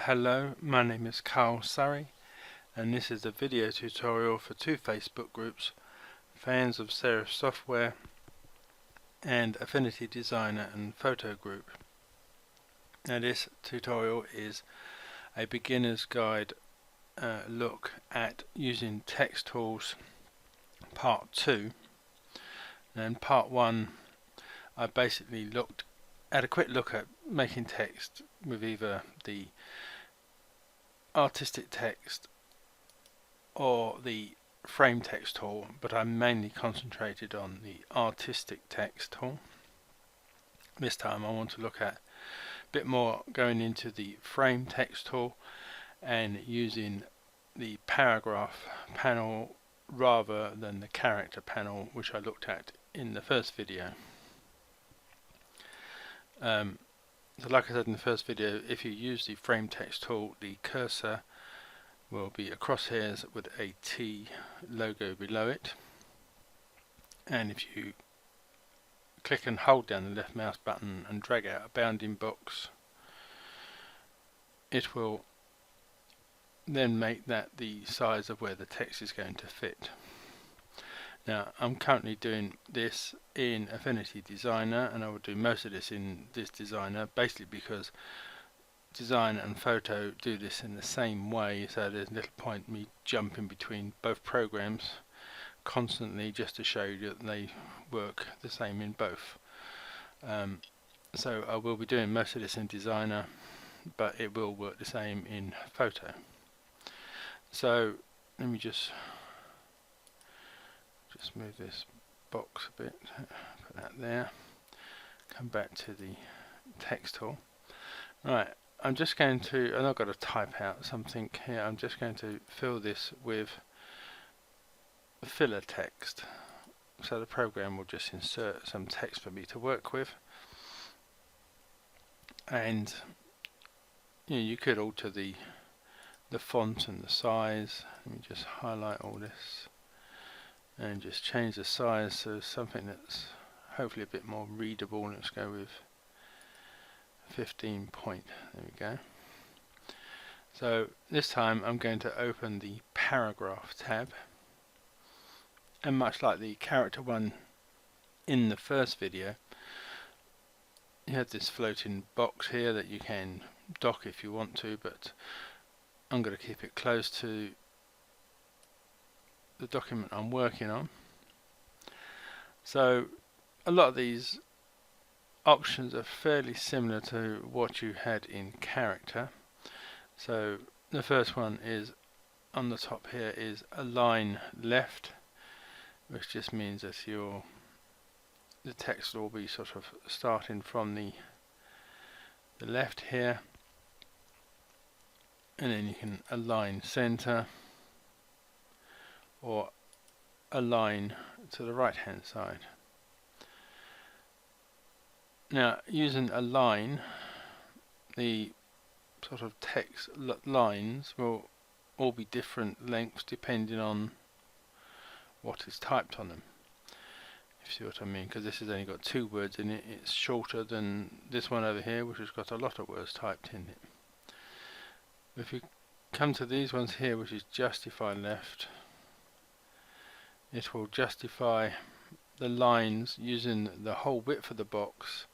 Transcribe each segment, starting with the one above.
Hello, my name is Carl Surrey, and this is a video tutorial for two Facebook groups, Fans of Serif Software and Affinity Designer and Photo Group. Now this tutorial is a beginner's guide look at using text tools part 2. And part 1 I basically had a quick look at making text with either the artistic text or the frame text tool, but I mainly concentrated on the artistic text tool. This time I want to look at a bit more going into the frame text tool and using the paragraph panel rather than the character panel, which I looked at in the first video. So like I said in the first video, if you use the frame text tool, the cursor will be a crosshairs with a T logo below it, and if you click and hold down the left mouse button and drag out a bounding box, it will then make that the size of where the text is going to fit. Now I'm currently doing this in Affinity Designer, and I will do most of this in this designer basically because Designer and Photo do this in the same way, so there's little point me jumping between both programs constantly just to show you that they work the same in both. So I will be doing most of this in Designer, but it will work the same in Photo. So let me just move this box a bit, put that there, come back to the text tool. Right, I'm just going to, and I've got to type out something here, I'm just going to fill this with filler text. So the program will just insert some text for me to work with. And you could alter the font and the size. Let me just highlight all this and just change the size to something that's hopefully a bit more readable. Let's go with 15 point. There we go. So this time I'm going to open the paragraph tab, and much like the character one in the first video, you have this floating box here that you can dock if you want to, but I'm going to keep it close to the document I'm working on. So a lot of these options are fairly similar to what you had in character. So the first one is on the top here is align left, which just means that the text will be sort of starting from the left here, and then you can align center or align to the right hand side. Now using align, the sort of text lines will all be different lengths depending on what is typed on them, if you see what I mean, because this has only got 2 words in it. It's shorter than this one over here, which has got a lot of words typed in it. If you come to these ones here, which is justify left, it will justify the lines using the whole width of the box,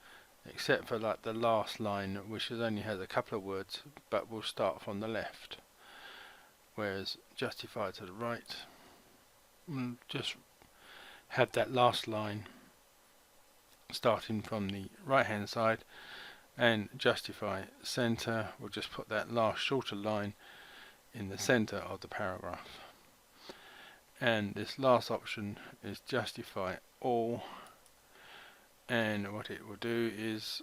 except for like the last line, which only has a couple of words but will start from the left, whereas justify to the right will just have that last line starting from the right hand side, and justify center will just put that last shorter line in the center of the paragraph. And this last option is justify all, and what it will do is,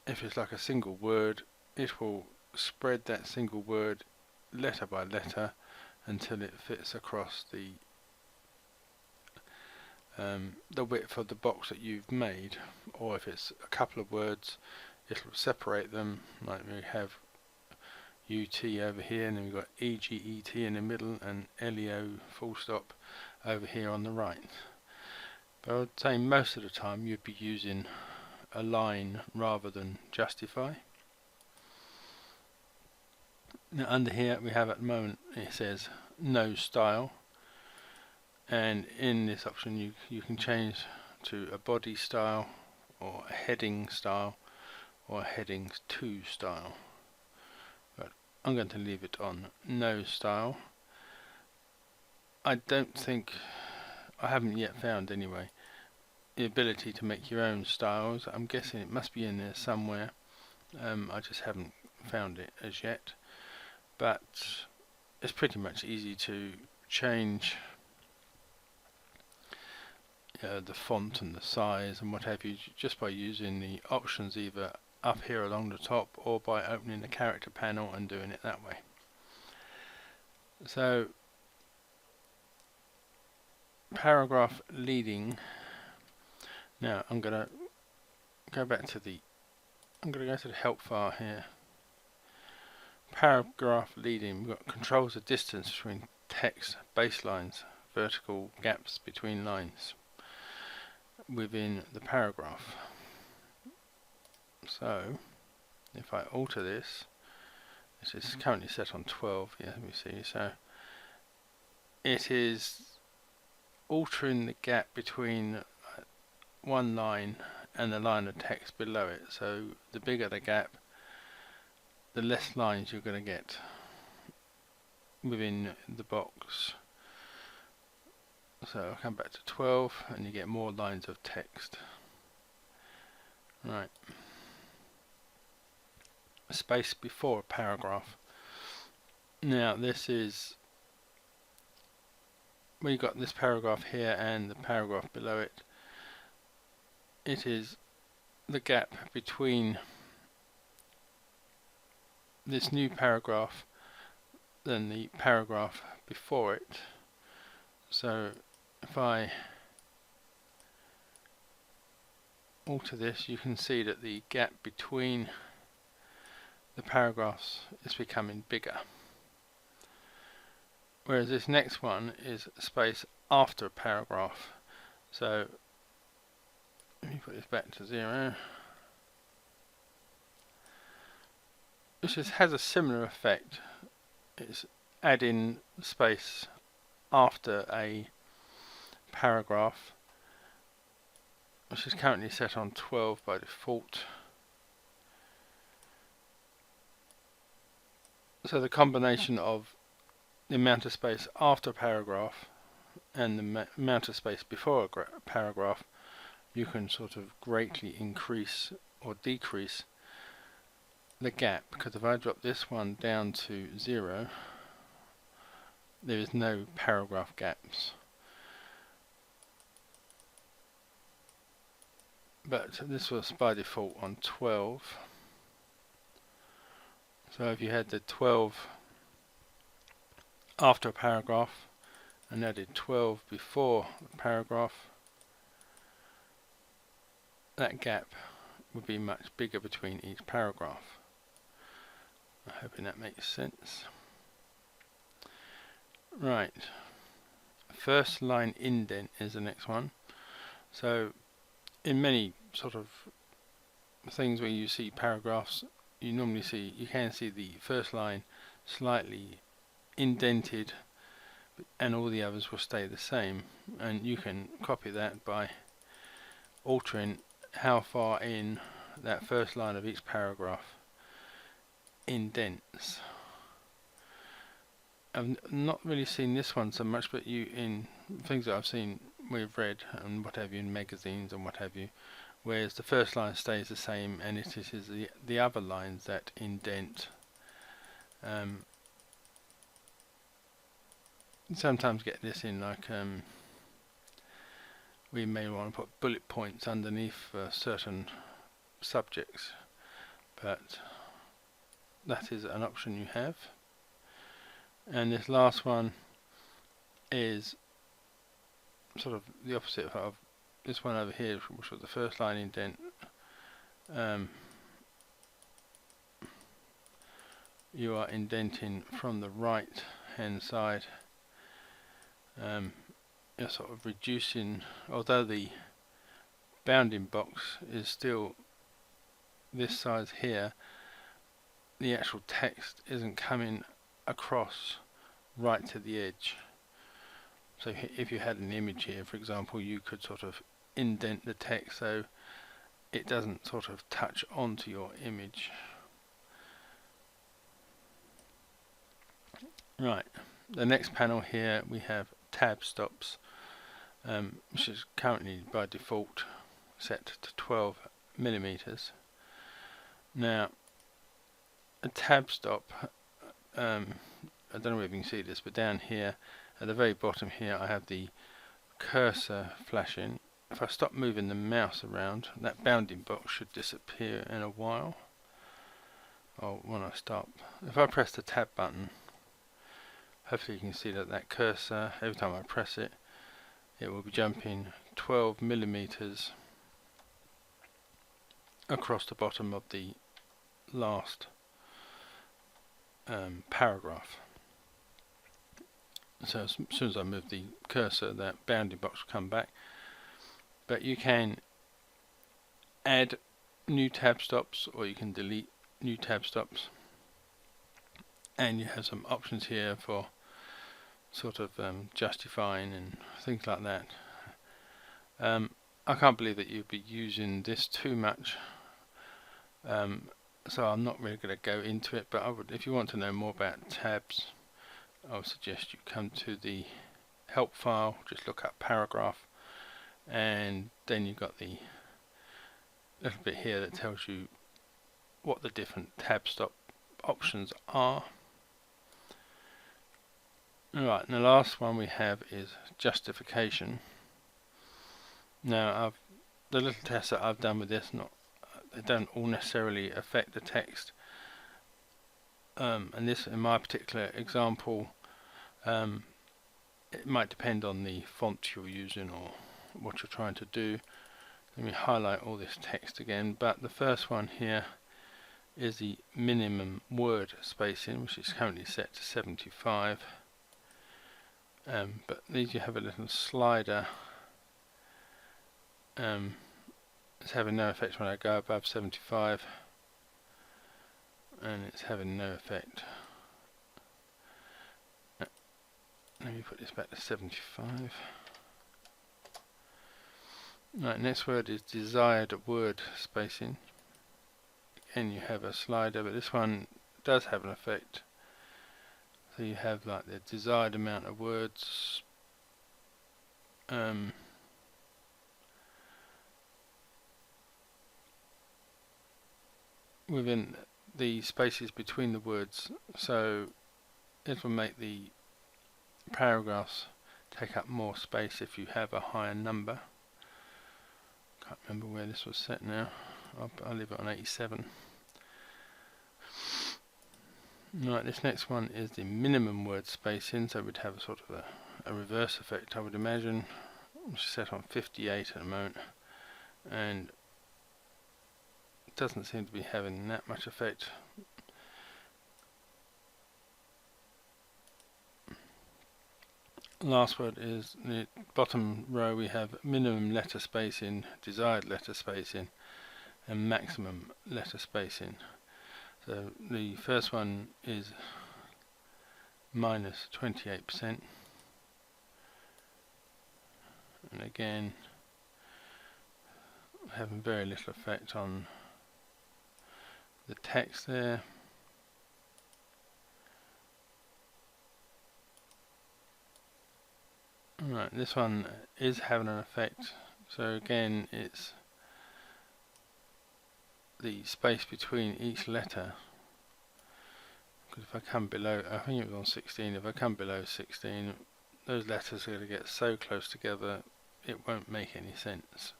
if it's like a single word, it will spread that single word letter by letter until it fits across the width of the box that you've made. Or if it's a couple of words, it'll separate them, like we have UT over here, and then we've got EGET in the middle and LEO full stop over here on the right. But I would say most of the time you'd be using align rather than justify. Now under here we have at the moment it says no style, and in this option you can change to a body style or a heading style or a headings to style, but I'm going to leave it on no style. I haven't yet found anyway the ability to make your own styles. I'm guessing it must be in there somewhere. I just haven't found it as yet, but it's pretty much easy to change the font and the size and what have you just by using the options either up here along the top or by opening the character panel and doing it that way. So paragraph leading. Now I'm going to go to the help file here. Paragraph leading, we've got controls the distance between text baselines, vertical gaps between lines within the paragraph. So if I alter this, this is currently set on 12, yeah, let me see, so it is altering the gap between one line and the line of text below it. So the bigger the gap, the less lines you're going to get within the box. So I'll come back to 12 and you get more lines of text. Right. Space before a paragraph. Now this is when you've got this paragraph here and the paragraph below it. It is the gap between this new paragraph than the paragraph before it. So if I alter this, you can see that the gap between the paragraphs is becoming bigger, whereas this next one is space after a paragraph. So let me put this back to 0. This has a similar effect. It's adding space after a paragraph, which is currently set on 12 by default. So the combination of the amount of space after a paragraph and the amount of space before a paragraph, you can sort of greatly increase or decrease the gap, because if I drop this one down to 0, there is no paragraph gaps. But this was by default on 12. So if you had the 12 after a paragraph and added 12 before the paragraph, that gap would be much bigger between each paragraph. I'm hoping that makes sense. Right, first line indent is the next one. So in many sort of things where you see paragraphs, you can see the first line slightly indented and all the others will stay the same, and you can copy that by altering how far in that first line of each paragraph indents. I've not really seen this one so much, but in things that I've seen we've read and what have you in magazines and what have you, whereas the first line stays the same and it is the other lines that indent. Sometimes get this in like we may want to put bullet points underneath certain subjects, but that is an option you have. And this last one is sort of the opposite of this one over here, which was the first line indent. You are indenting from the right hand side. You're sort of reducing, although the bounding box is still this size here, the actual text isn't coming across right to the edge. So if you had an image here, for example, you could sort of indent the text so it doesn't sort of touch onto your image. Right, the next panel here we have tab stops, which is currently by default set to 12 millimeters. Now a tab stop, I don't know if you can see this, but down here at the very bottom here I have the cursor flashing. If I stop moving the mouse around, that bounding box should disappear in a while. Or when I stop, if I press the tab button, hopefully you can see that that cursor, every time I press it, it will be jumping 12 millimeters across the bottom of the last paragraph. So as soon as I move the cursor, that bounding box will come back. But you can add new tab stops or you can delete new tab stops, and you have some options here for sort of justifying and things like that. I can't believe that you'd be using this too much, so I'm not really going to go into it, but if you want to know more about tabs, I would suggest you come to the help file, just look up paragraph, and then you've got the little bit here that tells you what the different tab stop options are. Right, and the last one we have is justification. Now the little tests that I've done with this, they don't all necessarily affect the text, and this in my particular example, it might depend on the font you're using or what you're trying to do. Let me highlight all this text again, but the first one here is the minimum word spacing, which is currently set to 75, but these you have a little slider. It's having no effect when I go above 75, and it's having no effect. Let me put this back to 75. Right, next word is desired word spacing. Again, you have a slider, but this one does have an effect. So you have like the desired amount of words. Within the spaces between the words, so it will make the paragraphs take up more space if you have a higher number. Can't remember where this was set now. I'll leave it on 87. Right, this next one is the minimum word spacing, so we'd have a sort of a reverse effect, I would imagine, which is set on 58 at the moment, and it doesn't seem to be having that much effect. Last word is the bottom row. We have minimum letter spacing, desired letter spacing, and maximum letter spacing. So the first one is minus 28%, and again having very little effect on the text there. Right, this one is having an effect, so again it's the space between each letter, because if I come below, I think it was on 16, if I come below 16, those letters are going to get so close together it won't make any sense.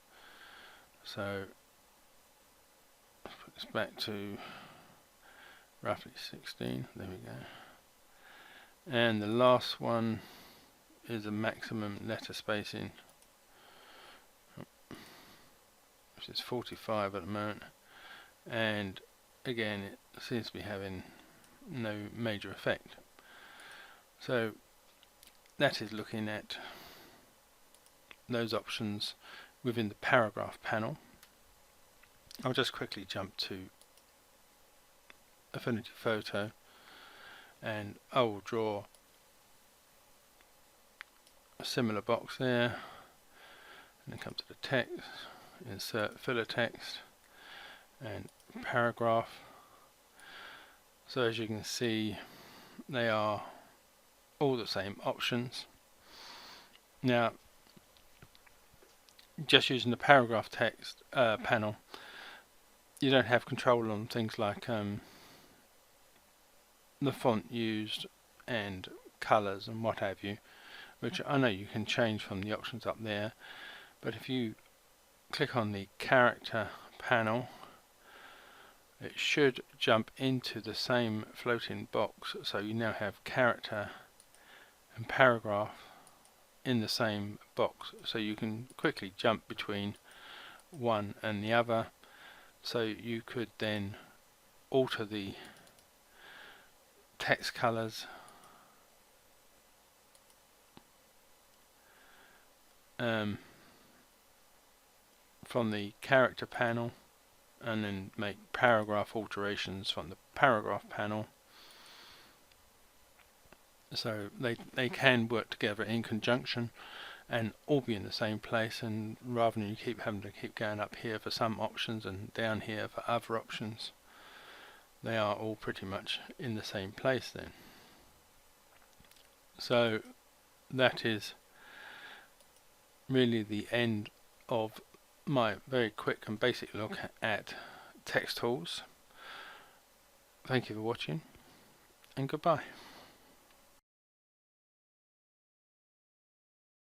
So let's put this back to roughly 16, there we go. And the last one is a maximum letter spacing, which is 45 at the moment, and again it seems to be having no major effect. So that is looking at those options within the paragraph panel. I'll just quickly jump to Affinity Photo, and I will draw a similar box there, and then come to the text, insert filler text and paragraph. So as you can see, they are all the same options. Now, just using the paragraph text panel, you don't have control on things like the font used and colors and what have you, which I know you can change from the options up there. But if you click on the character panel, it should jump into the same floating box, so you now have character and paragraph in the same box, so you can quickly jump between one and the other. So you could then alter the text colors from the character panel, and then make paragraph alterations from the paragraph panel. So they can work together in conjunction and all be in the same place, and rather than you keep having to keep going up here for some options and down here for other options, they are all pretty much in the same place then. So that is really the end of my very quick and basic look at text tools. Thank you for watching, and goodbye.